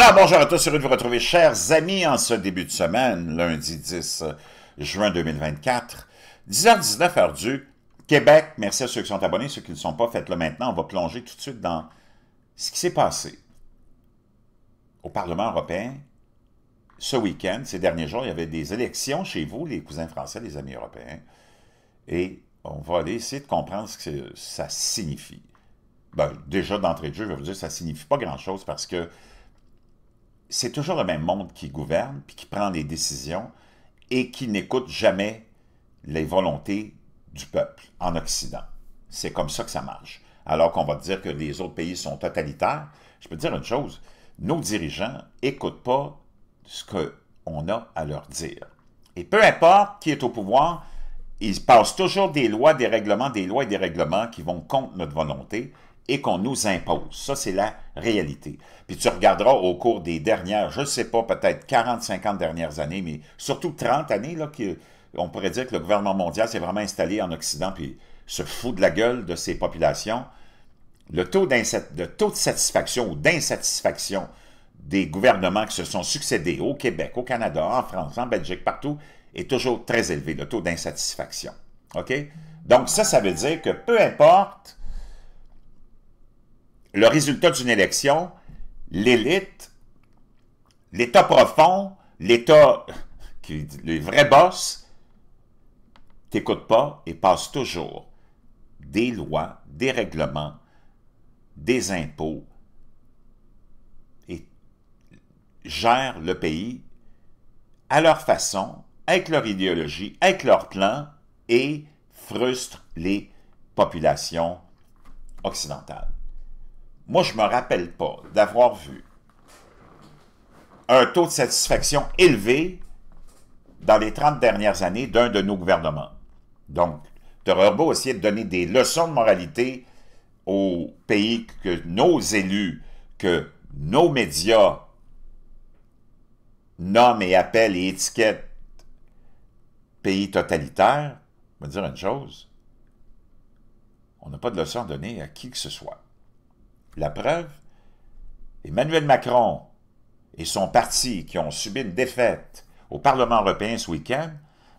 Alors, bonjour à tous, heureux de vous retrouver, chers amis, en ce début de semaine, lundi 10 juin 2024, 10h19, heure du Québec. Merci à ceux qui sont abonnés, ceux qui ne le sont pas, faites-le maintenant. On va plonger tout de suite dans ce qui s'est passé au Parlement européen ce week-end. Ces derniers jours, il y avait des élections chez vous, les cousins français, les amis européens, et on va aller essayer de comprendre ce que ça signifie. Ben, déjà, d'entrée de jeu, je vais vous dire que ça ne signifie pas grand-chose parce que c'est toujours le même monde qui gouverne, puis qui prend les décisions, et qui n'écoute jamais les volontés du peuple en Occident. C'est comme ça que ça marche. Alors qu'on va dire que les autres pays sont totalitaires, je peux te dire une chose, nos dirigeants n'écoutent pas ce qu'on a à leur dire. Et peu importe qui est au pouvoir, ils passent toujours des lois, des règlements, des lois et des règlements qui vont contre notre volonté et qu'on nous impose. Ça, c'est la réalité. Puis tu regarderas au cours des dernières, je ne sais pas, peut-être 40, 50 dernières années, mais surtout 30 années, là, on pourrait dire que le gouvernement mondial s'est vraiment installé en Occident puis se fout de la gueule de ses populations. Le taux de satisfaction ou d'insatisfaction des gouvernements qui se sont succédés au Québec, au Canada, en France, en Belgique, partout, est toujours très élevé, le taux d'insatisfaction. OK? Donc ça veut dire que peu importe le résultat d'une élection, l'élite, l'État profond, l'État, les vrais boss, t'écoutent pas et passent toujours des lois, des règlements, des impôts et gèrent le pays à leur façon, avec leur idéologie, avec leur plan et frustrent les populations occidentales. Moi, je ne me rappelle pas d'avoir vu un taux de satisfaction élevé dans les 30 dernières années d'un de nos gouvernements. Donc, tu aurais beau essayer de donner des leçons de moralité aux pays que nos élus, que nos médias nomment et appellent et étiquettent pays totalitaires, je vais dire une chose, on n'a pas de leçon à donner à qui que ce soit. La preuve, Emmanuel Macron et son parti qui ont subi une défaite au Parlement européen ce week-end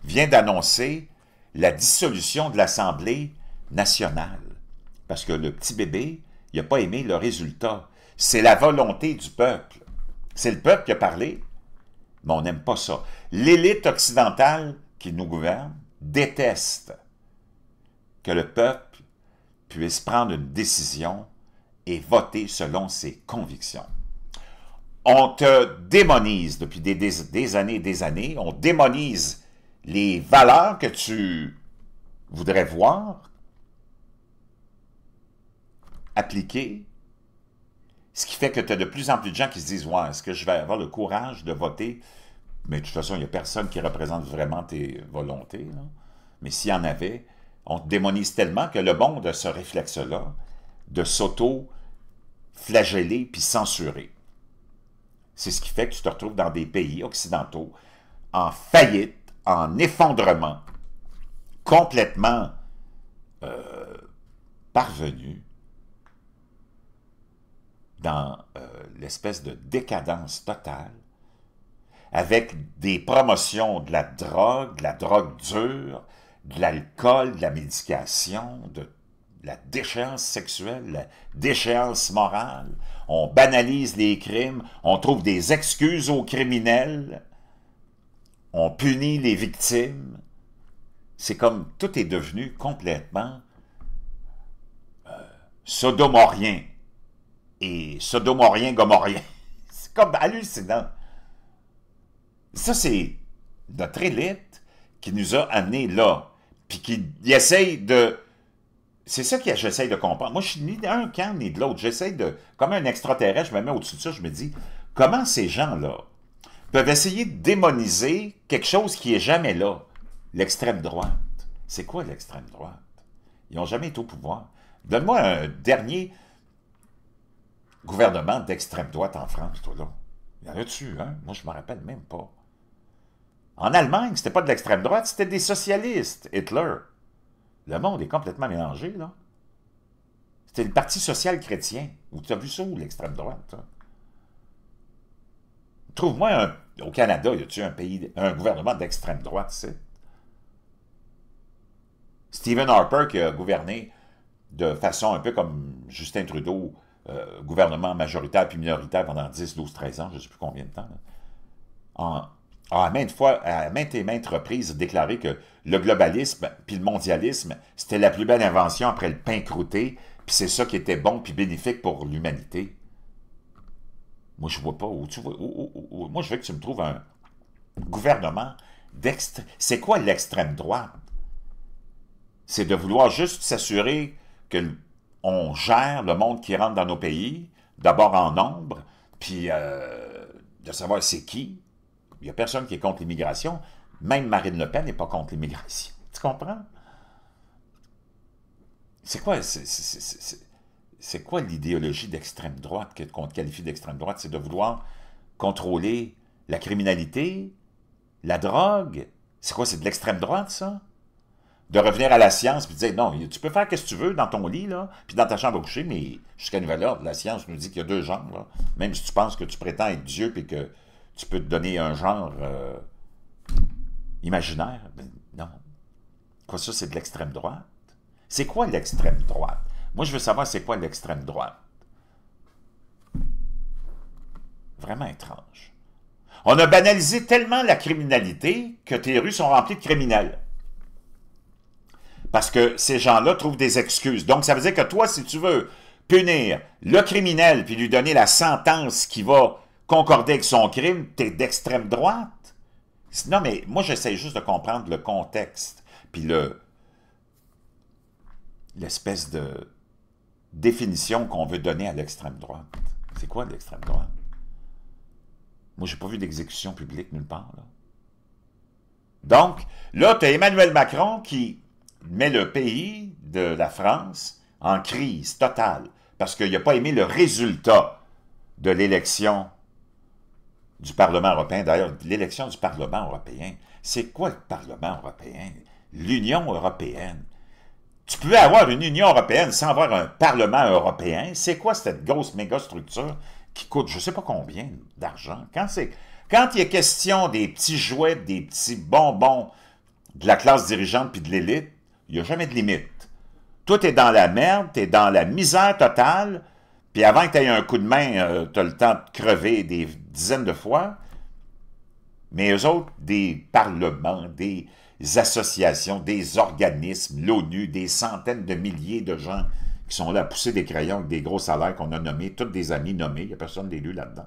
vient d'annoncer la dissolution de l'Assemblée nationale. Parce que le petit bébé, il n'a pas aimé le résultat. C'est la volonté du peuple. C'est le peuple qui a parlé, mais on n'aime pas ça. L'élite occidentale qui nous gouverne déteste que le peuple puisse prendre une décision et voter selon ses convictions. On te démonise depuis des années et des années, on démonise les valeurs que tu voudrais voir appliquées, ce qui fait que tu as de plus en plus de gens qui se disent « Ouais, est-ce que je vais avoir le courage de voter? » Mais de toute façon, il n'y a personne qui représente vraiment tes volontés. Là. Mais s'il y en avait, on te démonise tellement que le monde a ce réflexe-là de s'auto-flageller puis censurer. C'est ce qui fait que tu te retrouves dans des pays occidentaux en faillite, en effondrement, complètement parvenus dans l'espèce de décadence totale, avec des promotions de la drogue dure, de l'alcool, de la médication, de la déchéance sexuelle, la déchéance morale. On banalise les crimes, on trouve des excuses aux criminels, on punit les victimes. C'est comme tout est devenu complètement sodomorien et sodomorien gomorien. C'est comme hallucinant. Ça, c'est notre élite qui nous a amenés là, puis qui essaye de... C'est ça que j'essaye de comprendre. Moi, je suis ni d'un camp ni de l'autre. J'essaye de... Comme un extraterrestre, je me mets au-dessus de ça, je me dis, comment ces gens-là peuvent essayer de démoniser quelque chose qui n'est jamais là? L'extrême droite. C'est quoi l'extrême droite? Ils n'ont jamais été au pouvoir. Donne-moi un dernier gouvernement d'extrême droite en France, toi, là. Il y en a-tu, hein? Moi, je ne me rappelle même pas. En Allemagne, c'était pas de l'extrême droite, c'était des socialistes, Hitler. Le monde est complètement mélangé, là. C'était le Parti social chrétien. Tu as vu ça où, l'extrême droite? Hein? Trouve-moi au Canada, y a-t-il un gouvernement d'extrême droite, tu sais? Stephen Harper qui a gouverné de façon un peu comme Justin Trudeau, gouvernement majoritaire puis minoritaire pendant 10, 12, 13 ans, je ne sais plus combien de temps, là, à maintes fois, à maintes et maintes reprises, déclaré que le globalisme puis le mondialisme, c'était la plus belle invention après le pain croûté, puis c'est ça qui était bon puis bénéfique pour l'humanité. Moi, je vois pas où tu vois. Moi, je veux que tu me trouves un gouvernement d'extrême. C'est quoi l'extrême droite? C'est de vouloir juste s'assurer que on gère le monde qui rentre dans nos pays, d'abord en nombre, puis de savoir c'est qui. Il n'y a personne qui est contre l'immigration. Même Marine Le Pen n'est pas contre l'immigration. Tu comprends? C'est quoi, c'est quoi l'idéologie d'extrême droite qu'on qualifie d'extrême droite? C'est de vouloir contrôler la criminalité, la drogue. C'est quoi, c'est de l'extrême droite, ça? De revenir à la science et de dire, non, tu peux faire ce que tu veux dans ton lit, là, puis dans ta chambre à coucher, mais jusqu'à nouvel ordre, la science nous dit qu'il y a deux genres, là. Même si tu penses que tu prétends être Dieu et que tu peux te donner un genre imaginaire, ben, non. Quoi, ça, c'est de l'extrême droite? C'est quoi l'extrême droite? Moi, je veux savoir c'est quoi l'extrême droite. Vraiment étrange. On a banalisé tellement la criminalité que tes rues sont remplies de criminels. Parce que ces gens-là trouvent des excuses. Donc, ça veut dire que toi, si tu veux punir le criminel puis lui donner la sentence qui va concorder avec son crime, t'es d'extrême droite. Non, mais moi, j'essaie juste de comprendre le contexte puis l'espèce de définition qu'on veut donner à l'extrême droite. C'est quoi l'extrême droite? Moi, j'ai pas vu d'exécution publique nulle part, là. Donc, là, tu as Emmanuel Macron qui met le pays de la France en crise totale parce qu'il n'a pas aimé le résultat de l'élection du Parlement européen. D'ailleurs, l'élection du Parlement européen, c'est quoi le Parlement européen? L'Union européenne. Tu peux avoir une Union européenne sans avoir un Parlement européen. C'est quoi cette grosse méga structure qui coûte je ne sais pas combien d'argent? Quand il est question des petits jouets, des petits bonbons de la classe dirigeante puis de l'élite, il n'y a jamais de limite. Toi, t'es dans la merde, t'es dans la misère totale, puis avant que tu aies un coup de main, tu as le temps de crever des dizaines de fois. Mais eux autres, des parlements, des associations, des organismes, l'ONU, des centaines de milliers de gens qui sont là à pousser des crayons avec des gros salaires qu'on a nommés, tous des amis nommés, il n'y a personne d'élu là-dedans.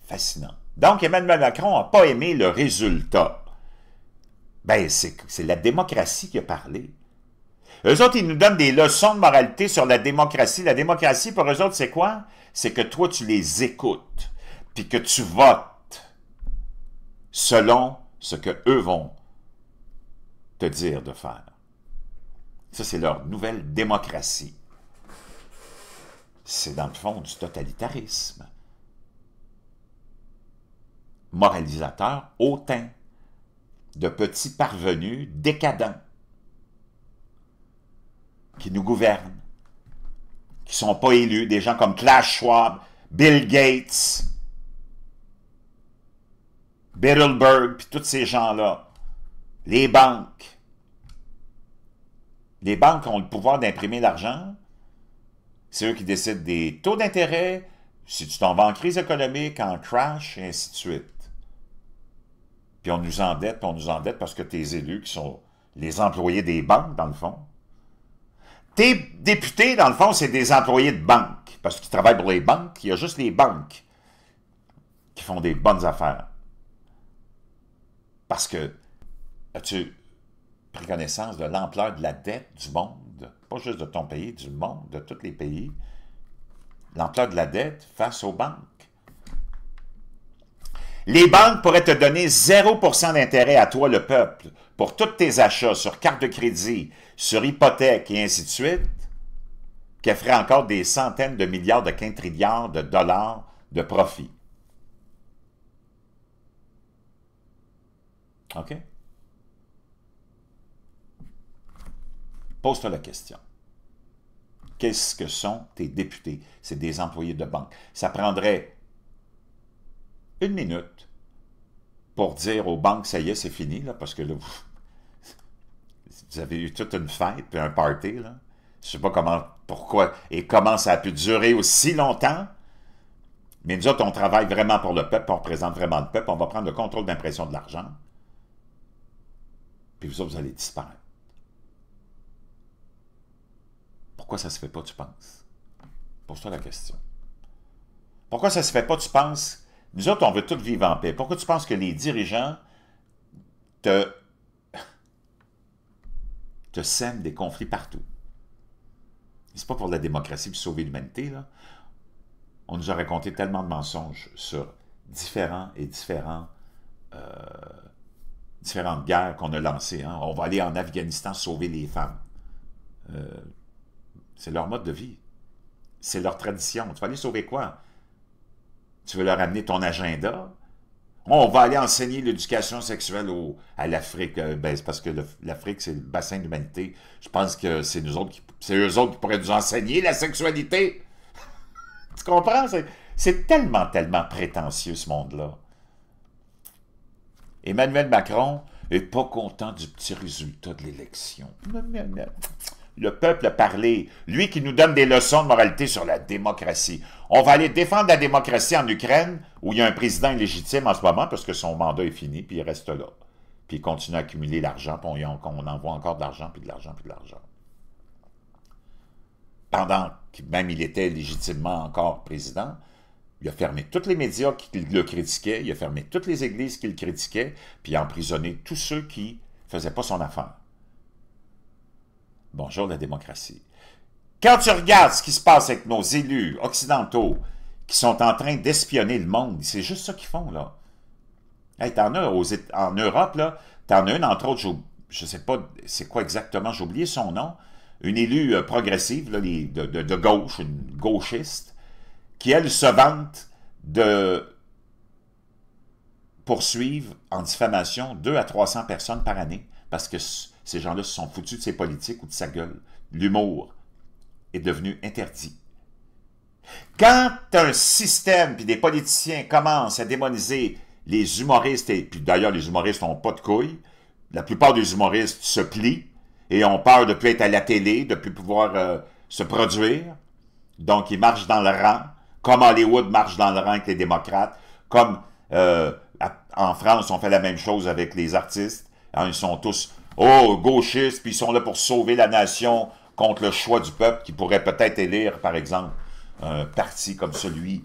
Fascinant. Donc, Emmanuel Macron n'a pas aimé le résultat. Ben, c'est la démocratie qui a parlé. Eux autres, ils nous donnent des leçons de moralité sur la démocratie. La démocratie, pour eux autres, c'est quoi? C'est que toi, tu les écoutes, puis que tu votes selon ce qu'eux vont te dire de faire. Ça, c'est leur nouvelle démocratie. C'est dans le fond du totalitarisme. Moralisateur hautain, de petits parvenus décadents qui nous gouvernent, qui ne sont pas élus, des gens comme Klaus Schwab, Bill Gates, Bilderberg, puis tous ces gens-là. Les banques. Les banques ont le pouvoir d'imprimer l'argent. C'est eux qui décident des taux d'intérêt, si tu t'en vas en crise économique, en crash, et ainsi de suite. Puis on nous endette parce que tes élus, qui sont les employés des banques, dans le fond. Tes députés, dans le fond, c'est des employés de banque, parce qu'ils travaillent pour les banques. Il y a juste les banques qui font des bonnes affaires. Parce que, as-tu pris connaissance de l'ampleur de la dette du monde? Pas juste de ton pays, du monde, de tous les pays. L'ampleur de la dette face aux banques. Les banques pourraient te donner 0% d'intérêt à toi, le peuple, pour tous tes achats sur carte de crédit, sur hypothèque et ainsi de suite, qui ferait encore des centaines de milliards de quintilliards de dollars de profit. OK? Pose-toi la question. qu'est-ce que sont tes députés? C'est des employés de banque. Ça prendrait 1 minute pour dire aux banques, ça y est, c'est fini, là, parce que là, vous avez eu toute une fête, puis un party, là. Je sais pas comment, pourquoi, et comment ça a pu durer aussi longtemps. Mais nous autres, on travaille vraiment pour le peuple, on représente vraiment le peuple, on va prendre le contrôle d'impression de l'argent. Puis vous autres, vous allez disparaître. Pourquoi ça se fait pas, tu penses? Pose-toi la question. Pourquoi ça se fait pas, tu penses? Nous autres, on veut tous vivre en paix. Pourquoi tu penses que les dirigeants te sèment des conflits partout? C'est pas pour la démocratie et sauver l'humanité, là. On nous a raconté tellement de mensonges sur différentes guerres qu'on a lancées. Hein. On va aller en Afghanistan sauver les femmes. C'est leur mode de vie. C'est leur tradition. Tu vas aller sauver quoi? Tu veux leur amener ton agenda? On va aller enseigner l'éducation sexuelle à l'Afrique. Ben, c'est parce que l'Afrique, c'est le bassin de l'humanité. Je pense que c'est eux autres qui pourraient nous enseigner la sexualité. Tu comprends? C'est tellement, tellement prétentieux, ce monde-là. Emmanuel Macron n'est pas content du petit résultat de l'élection. Le peuple a parlé. Lui qui nous donne des leçons de moralité sur la démocratie. On va aller défendre la démocratie en Ukraine, où il y a un président illégitime en ce moment, parce que son mandat est fini, puis il reste là. Puis il continue à accumuler l'argent, puis on envoie encore de l'argent, puis de l'argent, puis de l'argent. Pendant que même il était légitimement encore président, il a fermé tous les médias qui le critiquaient, il a fermé toutes les églises qui le critiquaient, puis il a emprisonné tous ceux qui ne faisaient pas son affaire. Bonjour la démocratie. Quand tu regardes ce qui se passe avec nos élus occidentaux qui sont en train d'espionner le monde, c'est juste ça qu'ils font, là. Hey, t'en as en Europe, là, t'en as une, entre autres, je ne sais pas c'est quoi exactement, j'ai oublié son nom, une élue progressive, là, de gauche, une gauchiste, qui, elle, se vante de poursuivre en diffamation 200 à 300 personnes par année, parce que ces gens-là se sont foutus de ses politiques ou de sa gueule. L'humour est devenu interdit. Quand un système puis des politiciens commencent à démoniser les humoristes, et puis d'ailleurs les humoristes n'ont pas de couilles, la plupart des humoristes se plient et ont peur de ne plus être à la télé, de ne plus pouvoir se produire, donc ils marchent dans le rang, comme Hollywood marche dans le rang avec les démocrates, comme en France on fait la même chose avec les artistes, hein, ils sont tous gauchistes, puis ils sont là pour sauver la nation contre le choix du peuple qui pourrait peut-être élire, par exemple, un parti comme celui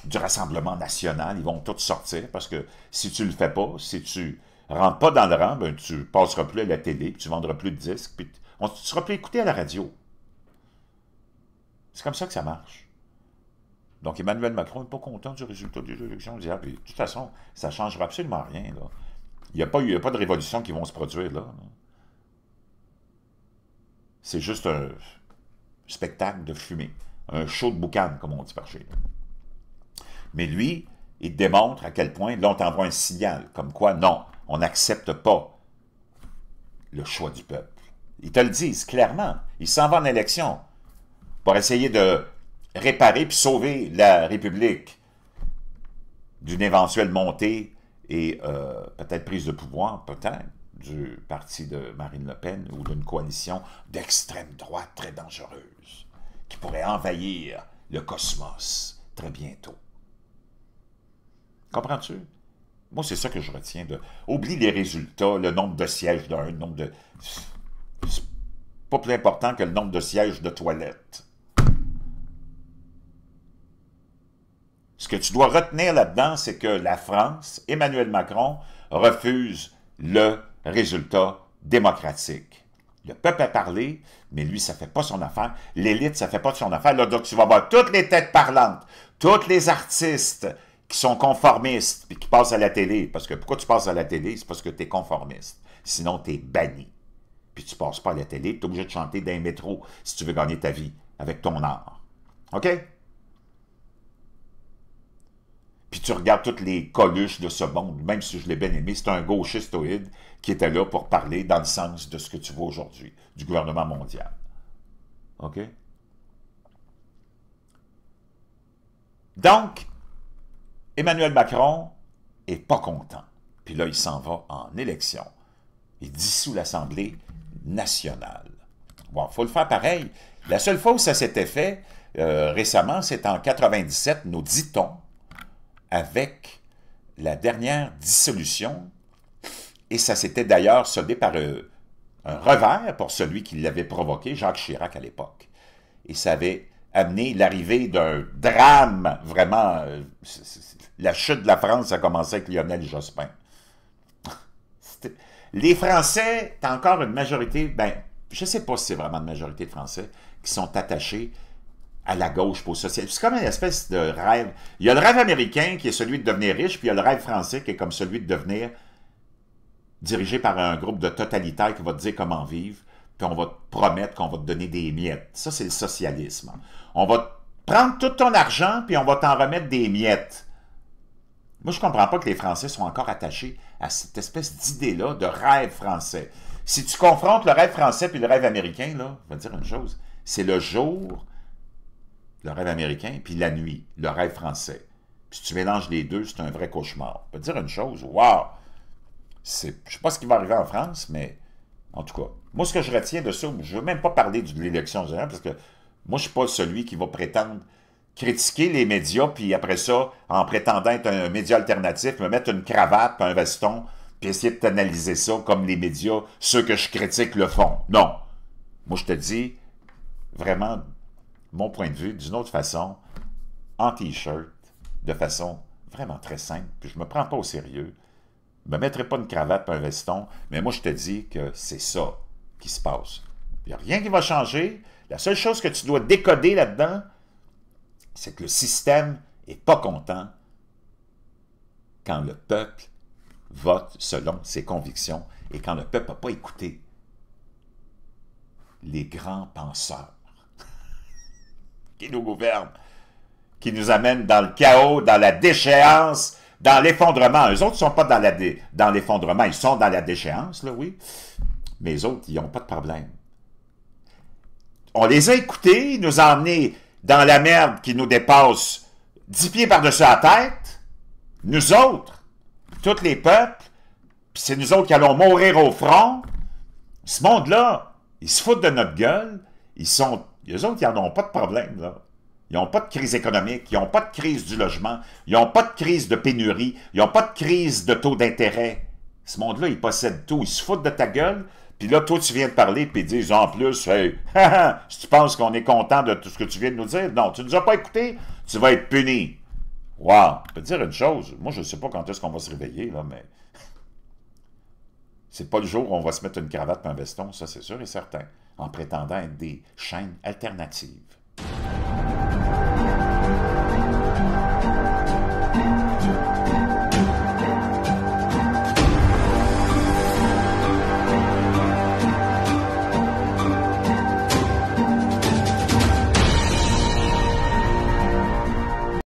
du Rassemblement national. Ils vont tous sortir parce que si tu le fais pas, si tu rentres pas dans le rang, ben, tu passeras plus à la télé, puis tu vendras plus de disques, puis tu seras plus écouté à la radio. C'est comme ça que ça marche. Donc Emmanuel Macron n'est pas content du résultat des élections. Il dit, puis, de toute façon, ça ne changera absolument rien, là. Il n'y a pas de révolution qui vont se produire là. C'est juste un spectacle de fumée. Un show de boucan, comme on dit par chez nous. Mais lui, il démontre à quel point, là, on t'envoie un signal, comme quoi, non, on n'accepte pas le choix du peuple. Ils te le disent clairement. Ils s'en vont en élection pour essayer de réparer puis sauver la République d'une éventuelle montée et peut-être prise de pouvoir, peut-être, du parti de Marine Le Pen ou d'une coalition d'extrême droite très dangereuse qui pourrait envahir le cosmos très bientôt. Comprends-tu? Moi, c'est ça que je retiens de... Oublie les résultats, le nombre de sièges d'un, le nombre de... C'est pas plus important que le nombre de sièges de toilettes. Ce que tu dois retenir là-dedans, c'est que la France, Emmanuel Macron, refuse le résultat démocratique. Le peuple a parlé, mais lui, ça ne fait pas son affaire. L'élite, ça ne fait pas de son affaire. Là, donc, tu vas voir toutes les têtes parlantes, tous les artistes qui sont conformistes, puis qui passent à la télé. Parce que pourquoi tu passes à la télé? C'est parce que tu es conformiste. Sinon, tu es banni. Puis tu ne passes pas à la télé, tu es obligé de chanter dans les métros si tu veux gagner ta vie avec ton art. OK? Puis tu regardes toutes les coluches de ce monde, même si je l'ai bien aimé, c'est un gauchistoïde qui était là pour parler dans le sens de ce que tu vois aujourd'hui, du gouvernement mondial. OK? Donc, Emmanuel Macron est pas content. Puis là, il s'en va en élection. Il dissout l'Assemblée nationale. Bon, il faut le faire pareil. La seule fois où ça s'était fait récemment, c'est en 97, nous dit-on, avec la dernière dissolution. Et ça s'était d'ailleurs soldé par un revers pour celui qui l'avait provoqué, Jacques Chirac à l'époque. Et ça avait amené l'arrivée d'un drame, vraiment. La chute de la France a commencé avec Lionel Jospin. Les Français, t'as encore une majorité, ben, je ne sais pas si c'est vraiment une majorité de Français qui sont attachés à la gauche pour le socialisme. C'est comme une espèce de rêve. Il y a le rêve américain qui est celui de devenir riche, puis il y a le rêve français qui est comme celui de devenir dirigé par un groupe de totalitaires qui va te dire comment vivre, puis on va te promettre qu'on va te donner des miettes. Ça, c'est le socialisme. On va prendre tout ton argent, puis on va t'en remettre des miettes. Moi, je ne comprends pas que les Français sont encore attachés à cette espèce d'idée-là de rêve français. Si tu confrontes le rêve français puis le rêve américain, là, je vais te dire une chose, c'est le jour, le rêve américain, puis la nuit, le rêve français. Puis si tu mélanges les deux, c'est un vrai cauchemar. Je vais te dire une chose, wow! Je ne sais pas ce qui va arriver en France, mais en tout cas, moi, ce que je retiens de ça, je ne veux même pas parler de l'élection générale, parce que moi, je ne suis pas celui qui va prétendre critiquer les médias, puis après ça, en prétendant être un média alternatif, me mettre une cravate, puis un veston, puis essayer de t'analyser ça comme les médias, ceux que je critique, le font. Non. Moi, je te dis, vraiment, mon point de vue, d'une autre façon, en T-shirt, de façon vraiment très simple, puis je ne me prends pas au sérieux. Je ne me mettrai pas une cravate et un veston, mais moi, je te dis que c'est ça qui se passe. Il n'y a rien qui va changer. La seule chose que tu dois décoder là-dedans, c'est que le système n'est pas content quand le peuple vote selon ses convictions et quand le peuple n'a pas écouté les grands penseurs qui nous gouvernent, qui nous amènent dans le chaos, dans la déchéance, dans l'effondrement. Eux autres ne sont pas dans l'effondrement, ils sont dans la déchéance, là, oui, mais les autres, ils n'ont pas de problème. On les a écoutés, ils nous ont emmenés dans la merde qui nous dépasse 10 pieds par-dessus la tête, nous autres, tous les peuples, puis c'est nous autres qui allons mourir au front. Ce monde-là, ils se foutent de notre gueule, eux autres, ils n'en ont pas de problème, là. Ils n'ont pas de crise économique, ils n'ont pas de crise du logement, ils n'ont pas de crise de pénurie, ils n'ont pas de crise de taux d'intérêt. Ce monde-là, ils possèdent tout, ils se foutent de ta gueule, puis là, toi, tu viens de parler, puis ils disent en plus, hey, si tu penses qu'on est content de tout ce que tu viens de nous dire, non, tu ne nous as pas écoutés, tu vas être puni. Wow! Je peux te dire une chose, moi, je ne sais pas quand est-ce qu'on va se réveiller, là, mais c'est pas le jour où on va se mettre une cravate et un veston, ça, c'est sûr et certain, en prétendant être des chaînes alternatives.